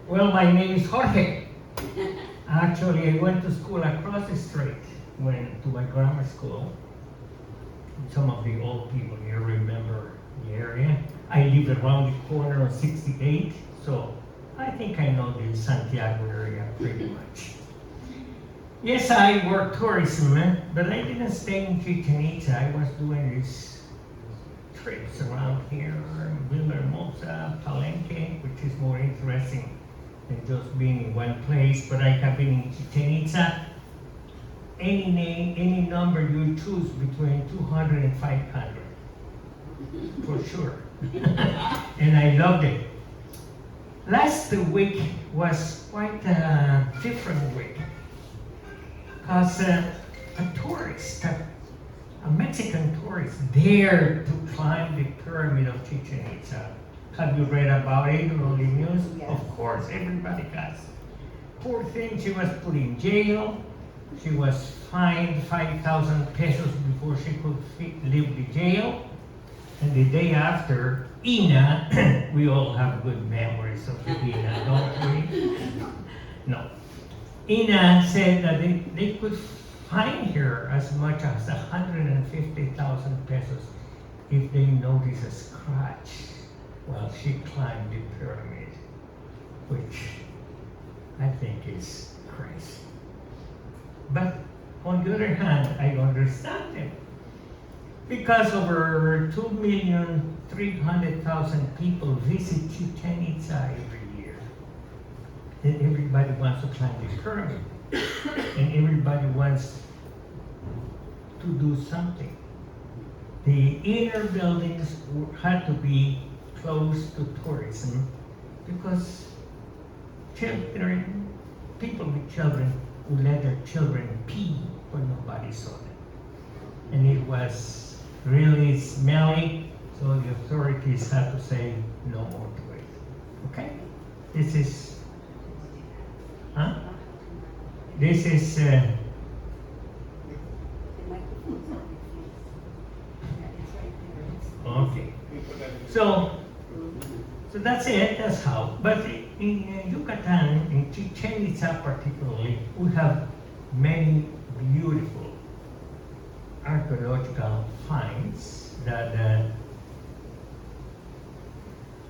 Well, my name is Jorge. Actually, I went to school across the street, went to my grammar school. Some of the old people here remember the area. I live around the corner of 68, so I think I know the Santiago area pretty much. Yes, I work tourism, but I didn't stay in Chichén Itzá. I was doing these trips around here, Villahermosa, Palenque, which is more interesting than just being in one place. But I have been in Chichén Itzá. Any name, any number you choose between 200 and 500, for sure. And I loved it. Last week was quite a different week, because a tourist, a Mexican tourist, dared to climb the pyramid of Chichén Itzá. Have you read about it on the news? Yes. Of course, everybody has. Poor thing, she was put in jail. She was fined 5,000 pesos before she could leave the jail. And the day after, Ina, we all have good memories of Ina, don't we? No. Ina said that they could fine her as much as 150,000 pesos if they notice a scratch while she climbed the pyramid, which I think is crazy. But on the other hand, I understand them. Because over 2,300,000 people visit Chichén Itzá every year. And everybody wants to climb the pyramid. And everybody wants to do something. The inner buildings had to be closed to tourism because children, people with children would let their children pee when nobody saw them. And it was really smelly, so the authorities had to say no more to it. Okay? This is, This is, okay. So that's it, that's how. But in Yucatan, in Chichén Itzá particularly, we have many beautiful archeological finds that,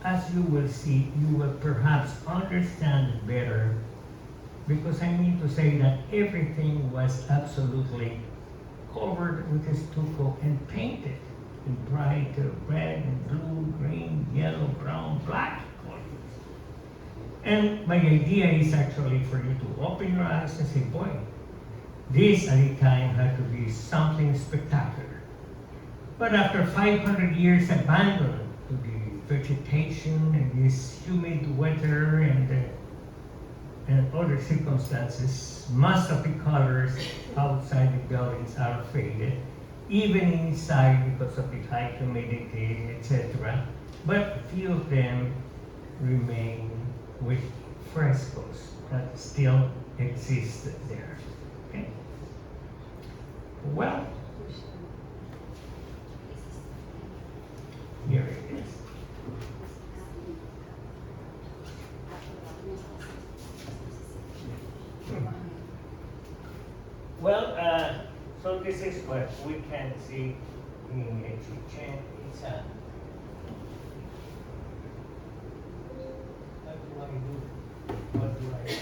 as you will see, you will perhaps understand better, because I mean to say that everything was absolutely covered with stucco and painted in bright red and blue, green, yellow, brown, black colors. And my idea is actually for you to open your eyes and say, boy, this at the time had to be something spectacular. But after 500 years abandoned to the vegetation and this humid weather and other circumstances, most of the colors outside the buildings are faded, even inside because of the high humidity, etc. But few of them remain with frescoes that still exist there. Okay? Well, here it is. Well, so this is what we can see in Chichén Itzá. What do I do? What do I do?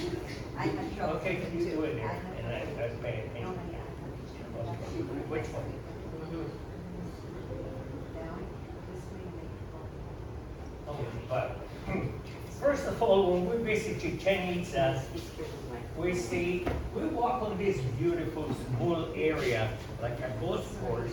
I have trouble. Okay, you do it there, and I pay attention. Which one? Oh, but first of all, when we visit Chichén Itzá, we walk on this beautiful small area, like a golf course.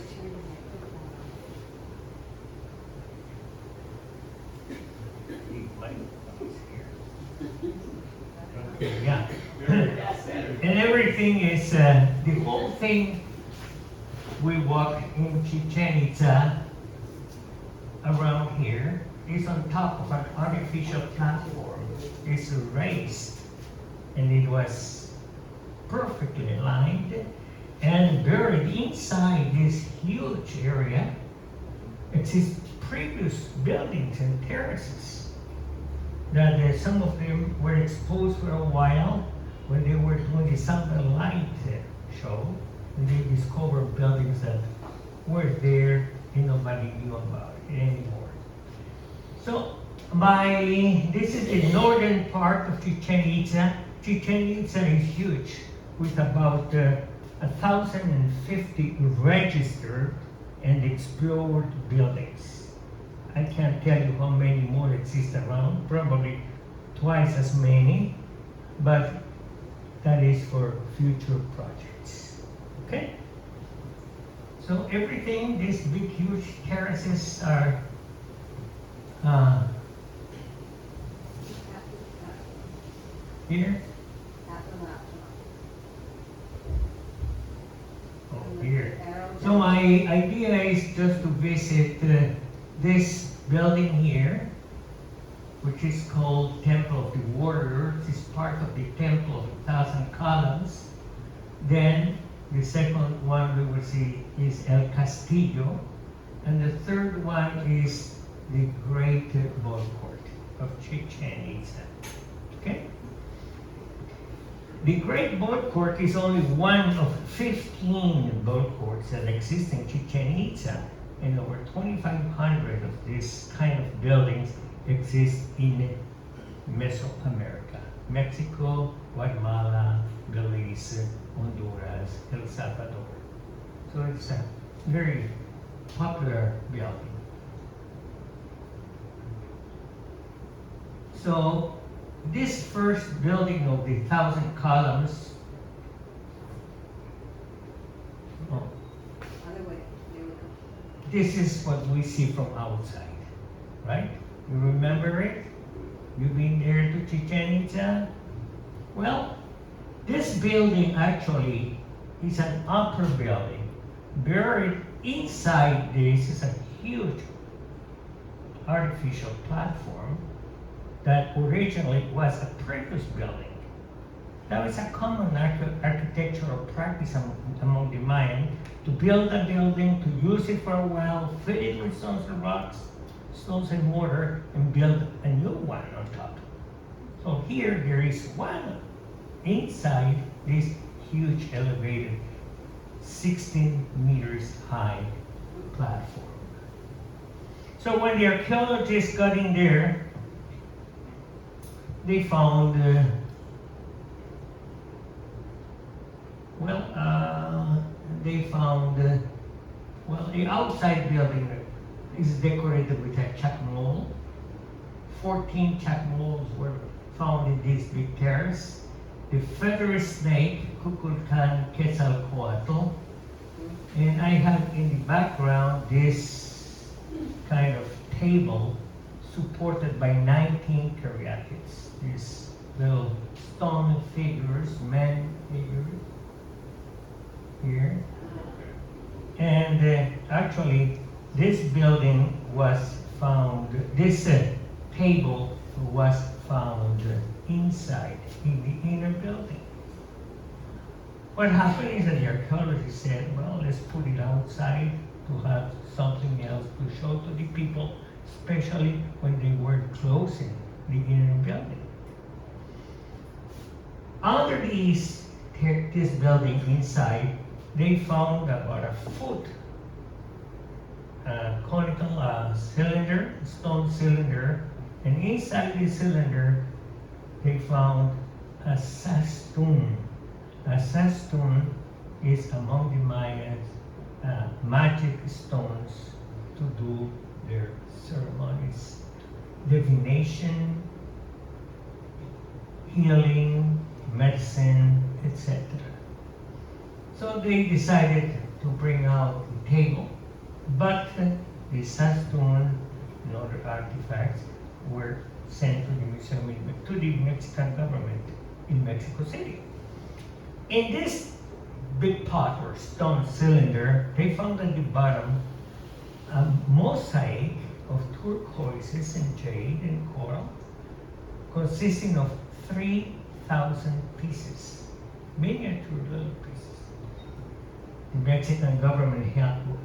Okay, yeah. And everything is, the whole thing, we walk in Chichén Itzá around here is on top of an artificial platform. It's raised, and it was perfectly aligned, and buried inside this huge area exist previous buildings and terraces. that some of them were exposed for a while when they were doing the Southern Light show, and they discovered buildings that were there and nobody knew about it anymore. So this is the northern part of Chichén Itzá. Chichén Itzá is huge, with about 1,050 registered and explored buildings. I can't tell you how many more exist around, probably twice as many, but that is for future projects. Okay? So everything, these big, huge terraces are here. Oh, here. So my idea is just to visit this building here, which is called Temple of the Warriors. It's part of the Temple of 1,000 Columns. Then the second one we will see is El Castillo, and the third one is the Great Ball Court of Chichén Itzá. Okay? The Great Ball Court is only one of 15 ball courts that exist in Chichén Itzá, and over 2,500 of these kind of buildings exist in Mesoamerica: Mexico, Guatemala, Belize, Honduras, El Salvador. So it's a very popular building. So this first building of the 1,000 columns, this is what we see from outside, right? You remember it? You've been there to Chichén Itzá? Well, this building actually is an upper building. Buried inside this is a huge artificial platform that originally was a previous building. That was a common architectural practice among the Mayan, to build a building, to use it for a while, fill it with stones and rocks, stones and mortar, and build a new one on top. So here there is one inside this huge elevated 16 meters high platform. So when the archaeologists got in there, they found the outside building is decorated with a chacmol. 14 chacmols were found in this big terrace. The feather snake, Kukulkan Quetzalcoatl, and I have in the background this kind of table supported by 19 caryatids. These little stone figures, man figures here. And actually, this building was found, this table was found inside, in the inner building. What happened is that the archaeologists said, well, let's put it outside to have something else to show to the people, especially when they were closing the inner building. Under this building inside, they found about a foot conical cylinder, stone cylinder, and inside the cylinder they found a sastun. A sastun is among the Mayans magic stones to do their ceremonies, divination, healing, medicine, etc. So they decided to bring out the table, but the sastun and other artifacts were sent to the museum, to the Mexican government in Mexico City. In this big pot or stone cylinder, they found at the bottom a mosaic of turquoises and jade and coral, consisting of 3,000 pieces, miniature little pieces. The Mexican government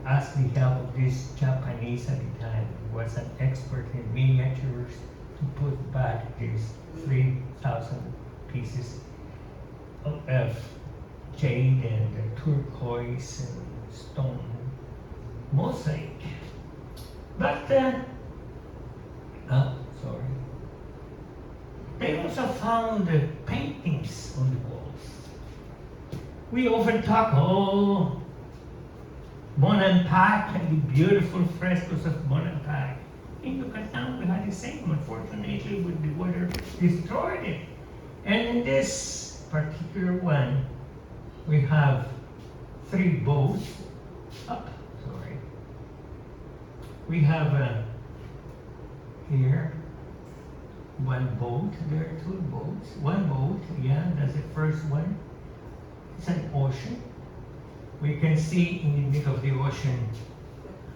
asked the help of this Japanese at the time, who was an expert in miniatures, to put back these 3,000 pieces of jade and turquoise and stone mosaic. But, sorry. They also found paintings on the walls. We often talk, oh, Bonampak and the beautiful frescoes of Bonampak. In Yucatan, we had the same. Unfortunately, with the water, destroyed it. And in this particular one, we have 3 boats up. Sorry. We have here 1 boat. There are 2 boats. 1 boat, yeah, that's the first one. It's an ocean. We can see in the middle of the ocean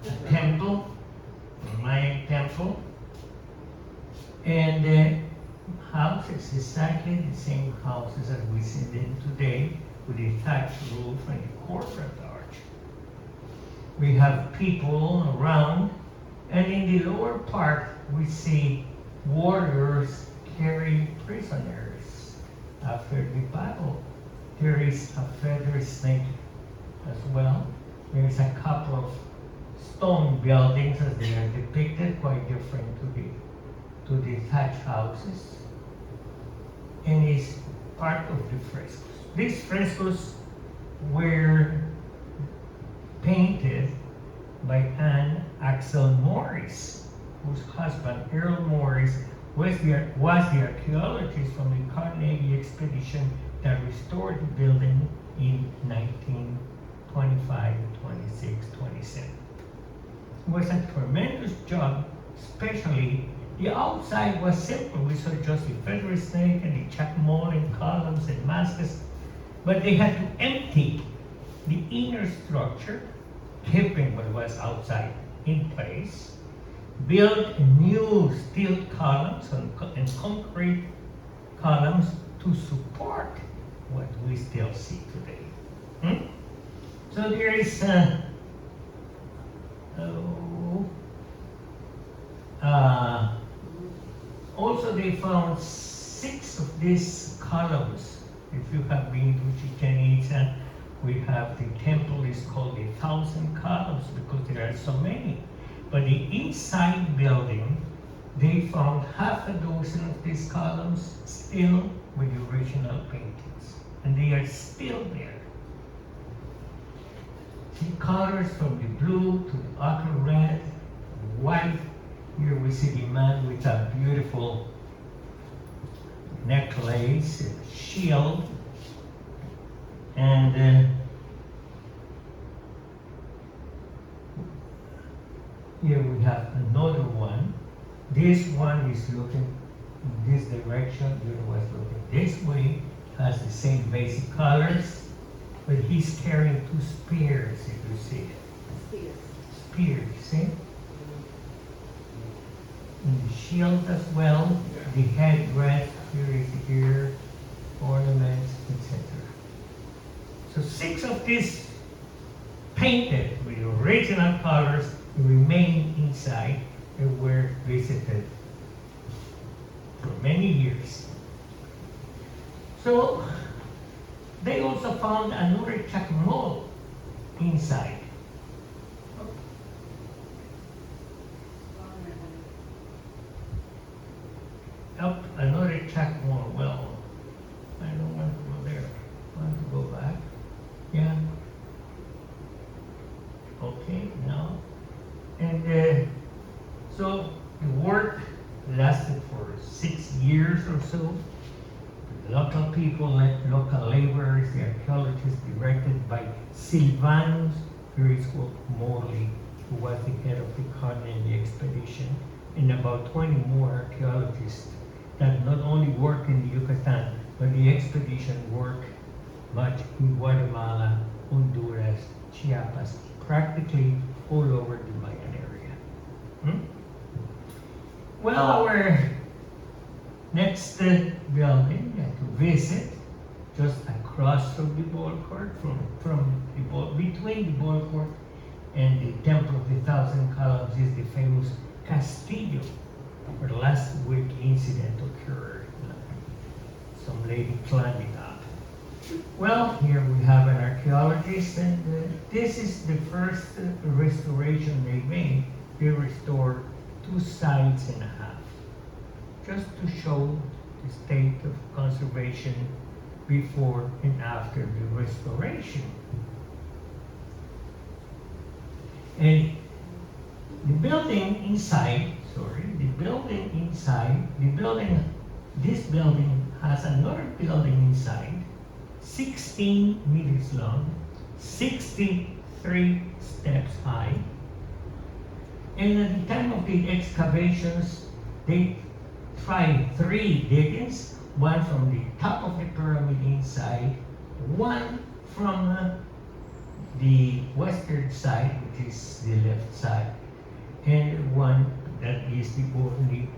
a temple, a Mayan temple, and the house is exactly the same houses that we see them today, with the thatched roof and the corporate arch. We have people around, and in the lower part we see warriors carrying prisoners after the battle. There is a feather snake as well. There is a couple of stone buildings as they are depicted, quite different to the thatched houses, and is part of the frescoes. These frescoes were painted by Anne Axel Morris, whose husband Earl Morris was the archaeologist from the Carnegie expedition that restored the building in 1925, 26, 27. It was a tremendous job, especially the outside was simple. We saw just the feather snake and the chacmol columns and masks, but they had to empty the inner structure, keeping what was outside in place, build new steel columns and concrete columns to support what we still see today. So there is also they found 6 of these columns. If you have been to Chichén Itzá, we have the temple is called the 1,000 columns because there are so many. But the inside building, they found half a dozen of these columns still with the original paintings. And they are still there. See colors from the blue to the ochre red, white. Here we see the man with a beautiful necklace, a shield, and here we have another one. This one is looking in this direction, the other one is looking this way, has the same basic colors, but he's carrying 2 spears, if you see it. Spears, see? And the shield as well, the headdress, here is the ear, ornaments, etc. So 6 of these painted with original colors remain inside and were visited for many years. So they also found another chacmol inside. Up another chacmol. Well, I don't want to go there. I want to go back. Yeah. Okay, now. And so the work lasted for 6 years or so. The local people, local laborers, the archaeologists directed by Silvanus Morley, who was the head of the Carnegie expedition, and about 20 more archaeologists that not only worked in the Yucatan, but the expedition worked much in Guatemala, Honduras, Chiapas, practically all over the Mayan area. Well, our next building to visit, just across from the ball court, between the ball court and the Temple of the 1,000 Columns, is the famous Castillo where last week incident occurred. Some lady climbing up. Well, here we have an archaeologist, and this is the first restoration they made. They restored 2 sites and a half, just to show the state of conservation before and after the restoration. And the building inside, this building has another building inside, 16 meters long, 63 steps high. And at the time of the excavations, they tried 3 diggings, one from the top of the pyramid inside, one from the western side, which is the left side, and one that is the only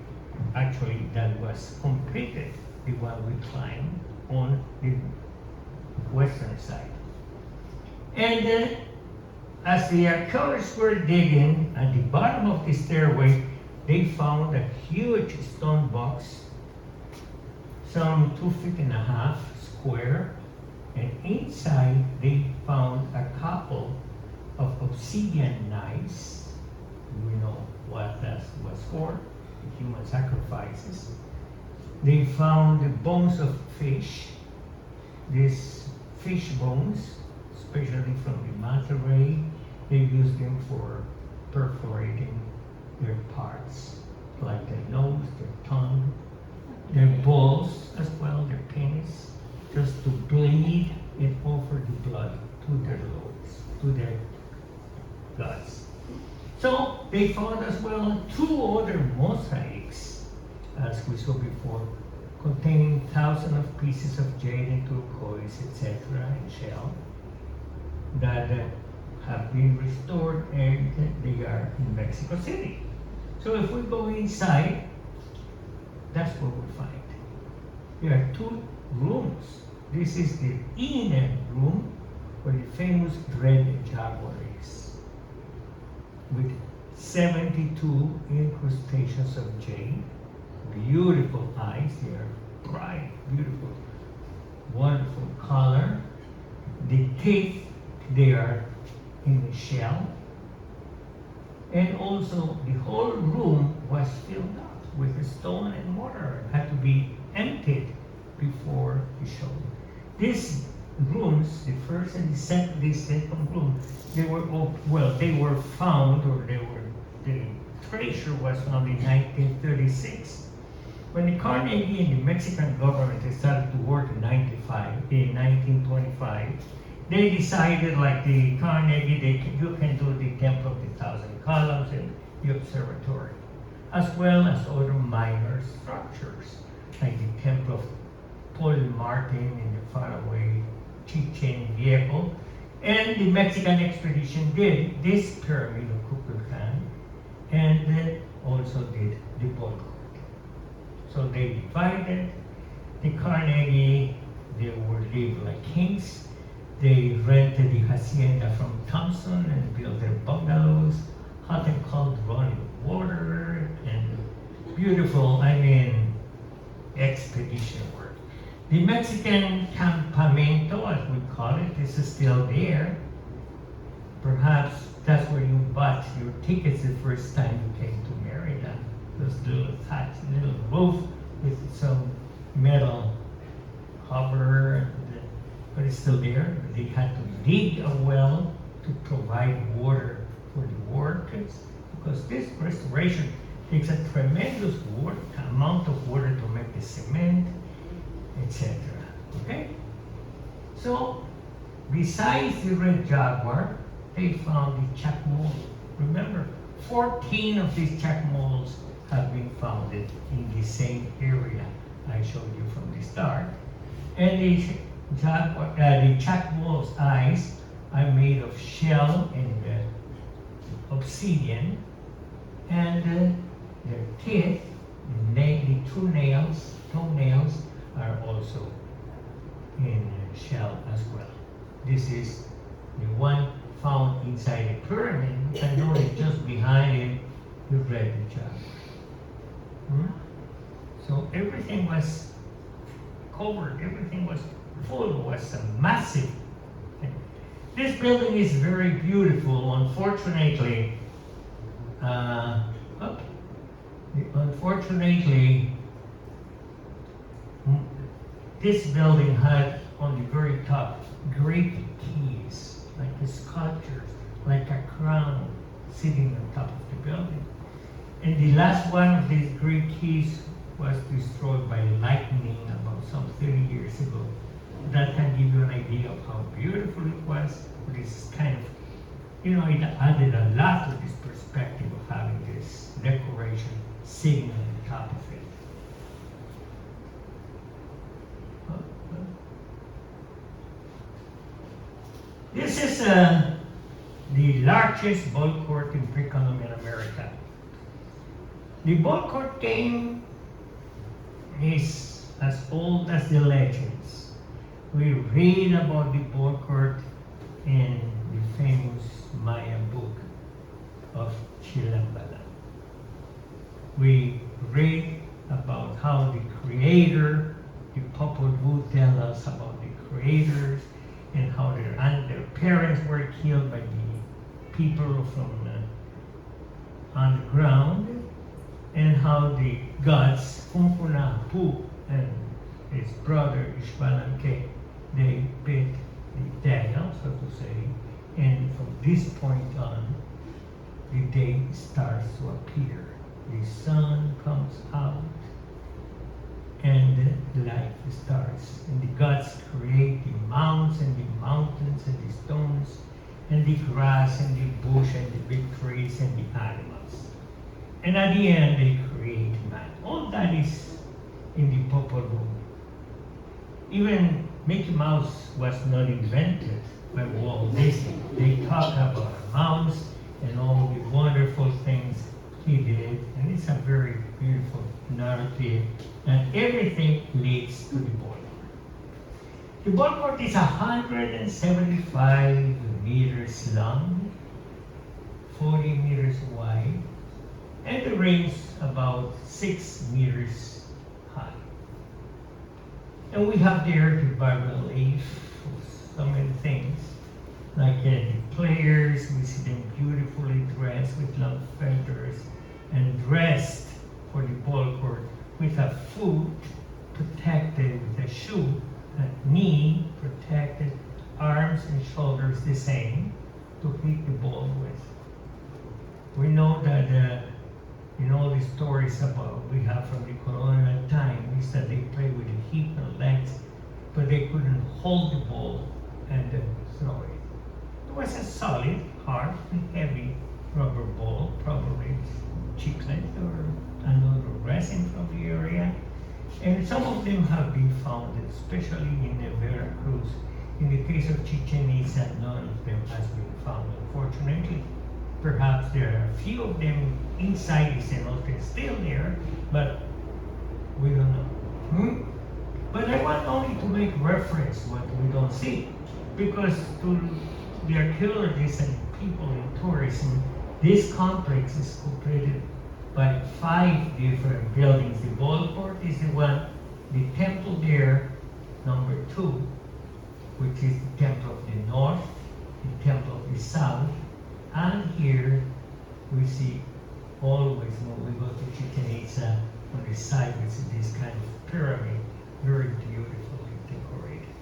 actually that was completed, the one we climbed on the western side. And as the archaeologists were digging at the bottom of the stairway, they found a huge stone box, some 2.5 feet square, and inside they found a couple of obsidian knives. We know what that was for, human sacrifices. They found the bones of fish, these fish bones, especially from the manta ray. They used them for perforating their parts, like their nose, their tongue, their balls as well, their penis, just to bleed and offer the blood to their lords, to their gods. So they found as well 2 other mosaics, as we saw before, containing thousands of pieces of jade and turquoise, etc., and shell that have been restored, and they are in Mexico City. So if we go inside, that's what we find. There are 2 rooms. This is the inner room where the famous red jaguar is, with 72 incrustations of jade, beautiful eyes. They are bright, beautiful, wonderful color. The teeth, they are in the shell. And also the whole room was filled up with stone and mortar. It had to be emptied before the show. These rooms, the first and the second room, they were found, or the treasure was found in 1936. When the Carnegie and the Mexican government started to work in 1925, they decided, like the Carnegie, you can do the Temple of the Thousand Columns and the observatory, as well as other minor structures, like the Temple of Paul Martin in the faraway Chichén Itzá. And the Mexican expedition did this pyramid of Kukulkan, and also did the ball court. So they divided. The Carnegie, they were lived like kings. They rented the hacienda from Thompson and built their bungalows, hot and cold running water, and beautiful, expedition work. The Mexican campamento, as we call it, is still there. Perhaps that's where you bought your tickets the first time you came to Merida. Those little huts, little roof with some metal cover, but it's still there. They had to dig a well to provide water for the workers, because this restoration takes a tremendous amount of water to make the cement, etc. Okay? So, besides the red jaguar, they found the chacmol. Remember, 14 of these chacmols have been founded in the same area I showed you from the start. And the chacmol's eyes are made of shell and obsidian, and their teeth, the 2 toenails, are also in shell as well. This is the one found inside the pyramid, and notice just behind it, the red jaguar. Hmm? So everything was covered, everything was full, was a massive thing. This building is very beautiful. Unfortunately, unfortunately, this building had on the very top great keys, like the sculptures, like a crown sitting on top of the building. And the last one of these great keys was destroyed by lightning about some 30 years ago. That can give you an idea of how beautiful it was. This kind of, it added a lot to this perspective of having this decoration sitting on the top of it. This is the largest ball court in pre-Columbian America. The ball court game is as old as the legends. We read about the ball court in the famous Maya book of Chilambala. We read about how the creator, the Popol Vuh, tell us about the creators and how their parents were killed by the people from underground, and how the gods Funfunapu and his brother Ishbalanque, they beat the devil, so to say, and from this point on, the day starts to appear. The sun comes out, and life starts. And the gods create the mounds and the mountains and the stones and the grass and the bush and the big trees and the animals. And at the end, they create man. All that is in the Popol Vuh. Even Mickey Mouse was not invented by Walt Disney. They talk about mouse and all the wonderful things he did, and it's a very beautiful narrative, and everything leads to the ball court. The ball court is 175 meters long, 40 meters wide, and the rings about 6 meters high. And we have there the bas-relief of so many things, like the players, we see them beautifully dressed with long feathers and dressed for the ball court with a foot protected with a shoe, a knee protected, arms and shoulders the same to hit the ball with. We know that in all the stories about we have from the colonial times that they play with the hip and legs, but they couldn't hold the ball and throw it. It was a solid, hard, and heavy rubber ball, probably chiclet or another resin from the area. And some of them have been found, especially in Veracruz. In the case of Chichén Itzá, none of them has been found, unfortunately. Perhaps there are a few of them inside the cenote still there, but we don't know. But I want only to make reference what we don't see, because to the archaeologists and people in tourism, this complex is completed by 5 different buildings. The ball court is the one, the temple there, number 2, which is the temple of the north, the temple of the south, and here we see always when we go to Chichén Itzá, on the side we see this kind of pyramid, very beautifully decorated.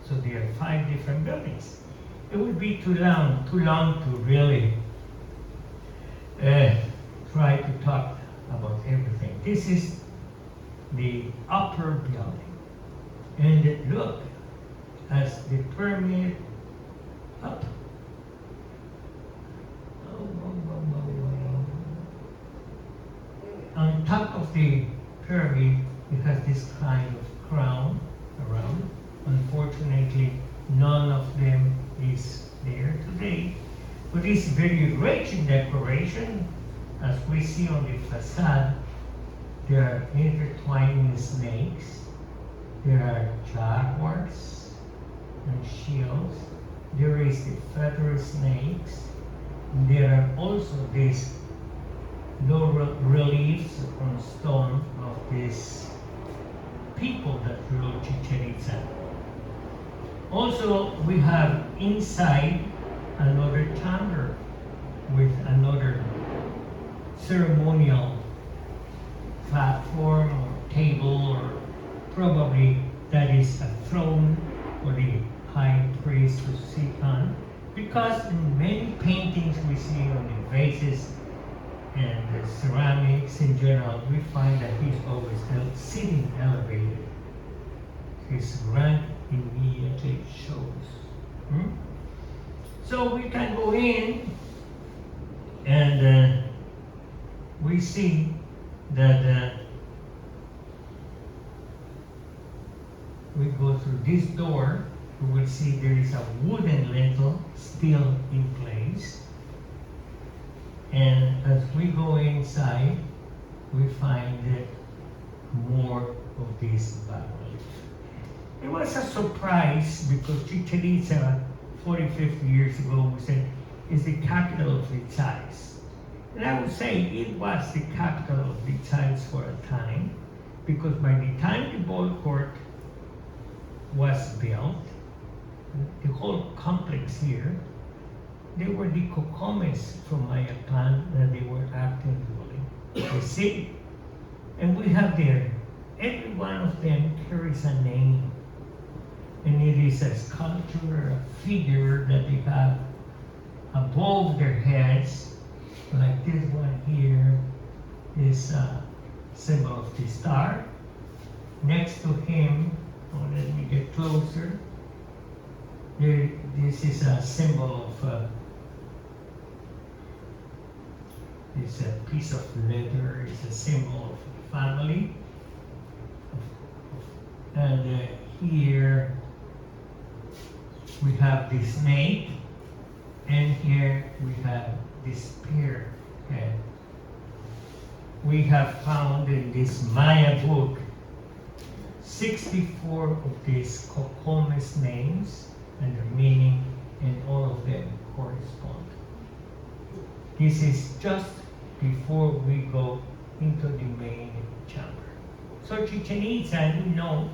So there are 5 different buildings. It would be too long to really try to talk about everything. This is the upper building. And look, as the pyramid up. On top of the pyramid, it has this kind of crown around. Unfortunately, none of them is there today. But it's very rich in decoration. As we see on the facade, there are intertwining snakes. There are jaguars and shields. There is the feather snakes. And there are also these low reliefs on stone of these people that ruled Chichén Itzá. Also, we have inside another chamber with another ceremonial platform or table, or probably that is a throne for the high priest to sit on, because in many paintings we see on the vases and the ceramics in general, we find that he's always sitting elevated. His rank immediately shows. So we can go in and we see that we go through this door, we will see there is a wooden lintel still in place. And as we go inside, we find more of this bas-relief. It was a surprise because Chichén Itzá, 40, 50 years ago, we said, is the capital of its size. And I would say it was the capital of its size for a time, because by the time the ball court was built, the whole complex here, they were the cocomes from Mayapan that they were acting ruling the city. And we have there, every one of them carries a name. And it is a sculpture, a figure that they have above their heads, like this one here is a symbol of the star. Next to him, let me get closer. This is a symbol of it's a piece of leather. It's a symbol of the family. And here we have the snake, and here we have the spear head. We have found in this Maya book 64 of these cocomes names and their meaning, and all of them correspond. This is just before we go into the main chamber. So Chichén Itzá, we know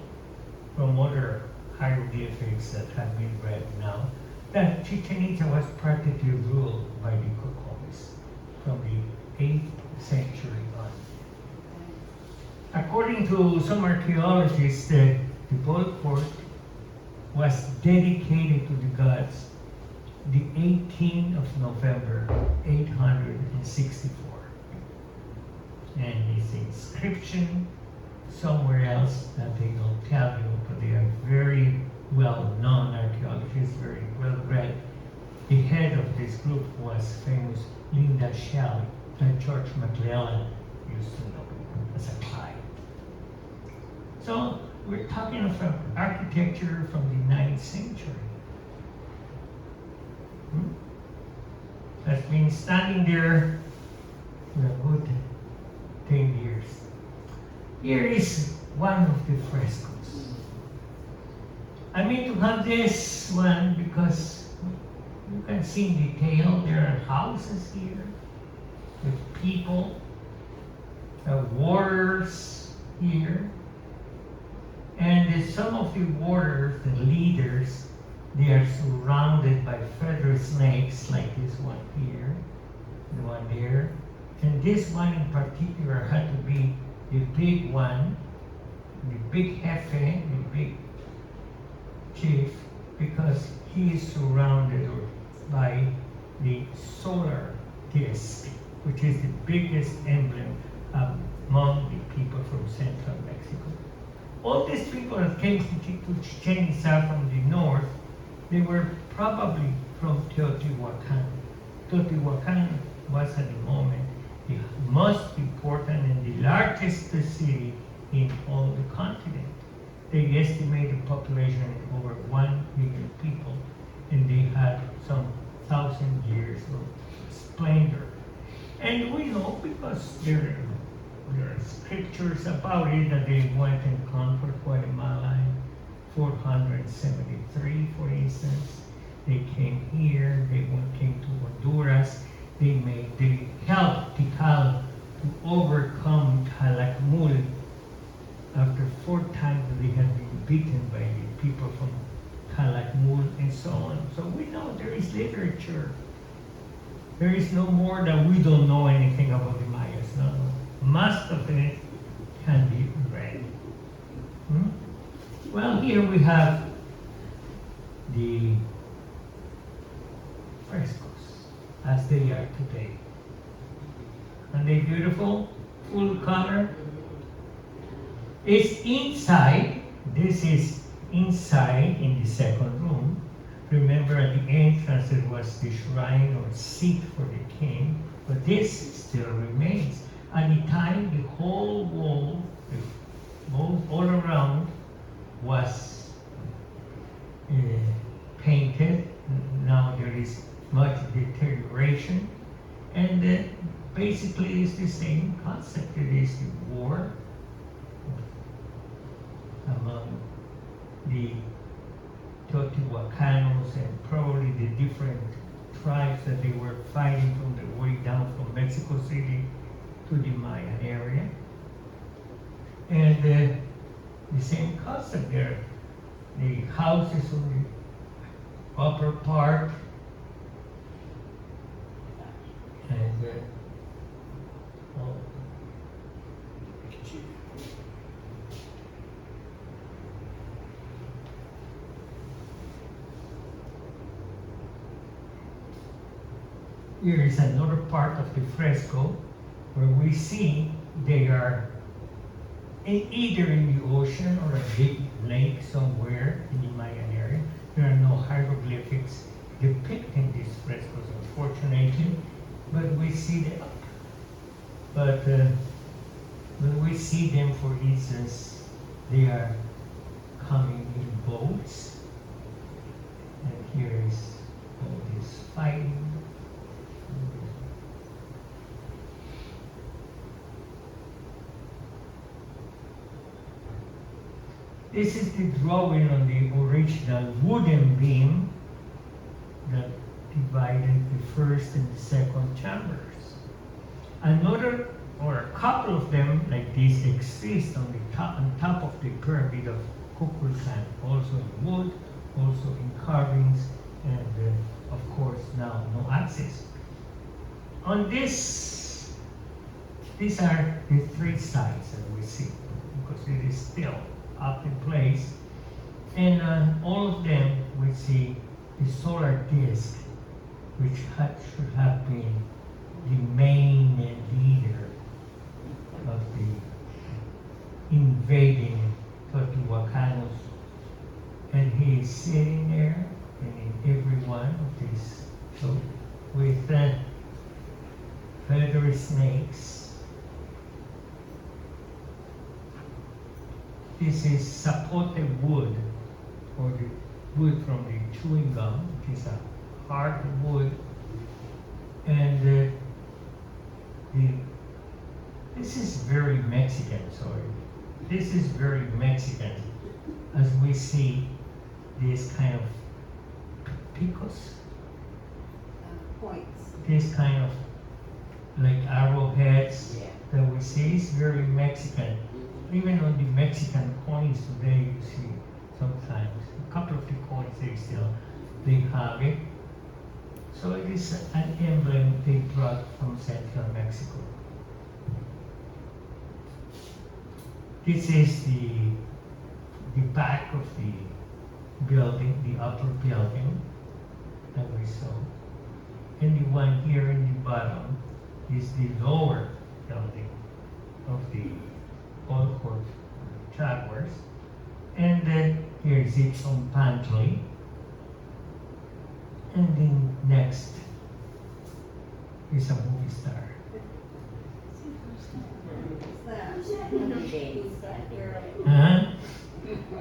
from other hieroglyphics that have been read now, that Chichén Itzá was practically ruled by the cocomes from the 8th century on. According to some archaeologists, the ball court was dedicated to the gods the 18th of November, 864. And it's inscription somewhere else that they don't tell you, but they are very well known archaeologists, very well read. The head of this group was famous Linda Shell, that George McClellan used to know as a client. So we're talking of architecture from the 9th century. That's been standing there for a good 10 years. Here is one of the frescoes. I mean to have this one because you can see in detail there are houses here with people, warriors here, and some of the warriors, the leaders, they are surrounded by feather snakes like this one here, the one there. And this one in particular had to be the big one, the big jefe, the big chief, because he is surrounded by the solar disc, which is the biggest emblem among the people from central Mexico. All these people that came to Chichén Itzá from the north, they were probably from Teotihuacan. Teotihuacan was at the moment the most important and the largest city in all the continent. They estimate the population at over 1 million people, and they had some 1,000 years of splendor. And we know because there are scriptures about it that they went and conquered Guatemala in 473, for instance. They came here, they came to Honduras, they helped Tikal to overcome Calakmul after 4 times they had been beaten by the people from Calakmul and so on. So we know there is literature. There is no more that we don't know anything about the Mayas. No. Most of it can be read. Well, here we have the frescoes as they are today. Are they beautiful? Full color? It's inside. This is inside in the second room. Remember at the entrance there was the shrine or seat for the king, but this still remains. At the time, the whole wall, all around, was painted. Now there is much deterioration, and basically it's the same concept. It is the war among the Teotihuacanos and probably the different tribes that they were fighting from the way down from Mexico City to the Mayan area. And the same concept there. The houses on the upper part and here is another part of the fresco where we see they are either in the ocean or a big lake somewhere in the Mayan area. There are no hieroglyphics depicting these frescoes, unfortunately, but we see them. But when we see them, for instance, they are coming in boats, and here is all this fighting. This is the drawing on the original wooden beam that divided the first and the second chambers. Another, or a couple of them like this exist on top of the pyramid of Kukulkan, also in wood, also in carvings, and of course now no access. On this, these are the 3 sides that we see, because it is still up in place, and on all of them we see the solar disk, which should have been the main leader of the invading Teotihuacanos, and he is sitting there, and in every one of these, so with feathery snakes. This is sapote wood, or the wood from the chewing gum, which is a hard wood. And this is very Mexican, sorry. This is very Mexican, as we see this kind of picos. Points. This kind of like arrowheads that we see is very Mexican. Even on the Mexican coins today, you see sometimes a couple of the coins they have it. So it is an emblem they brought from Central Mexico. This is the back of the building, the upper building that we saw. And the one here in the bottom is the lower building of the Old Court Towers. And then here is its own pantry. And then next is a movie star.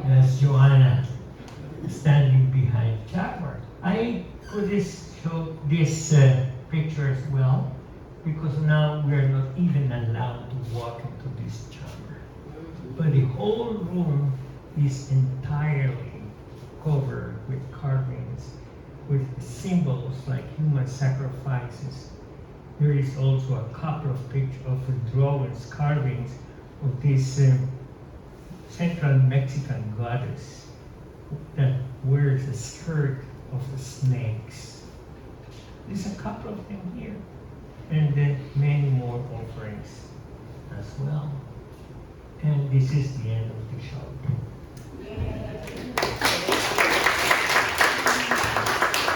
That's Joanna standing behind Chadwick. I put show this picture as well, because now we're not even allowed to walk into this chamber. But the whole room is entirely covered with carvings, with symbols like human sacrifices Here is also a couple of pictures of drawings, carvings of this Central Mexican goddess that wears a skirt of the snakes. There's a couple of them here. And then many more offerings as well. And this is the end of the show.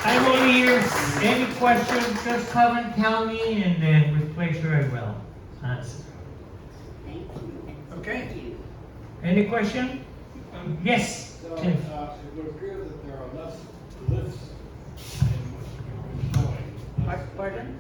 I'm all ears. Any questions, just come and tell me, and then with pleasure I will answer. Thank you. Okay. Thank you. Any question? Yes. So, Tim. it would appear that there are less lifts in what you're showing. Pardon?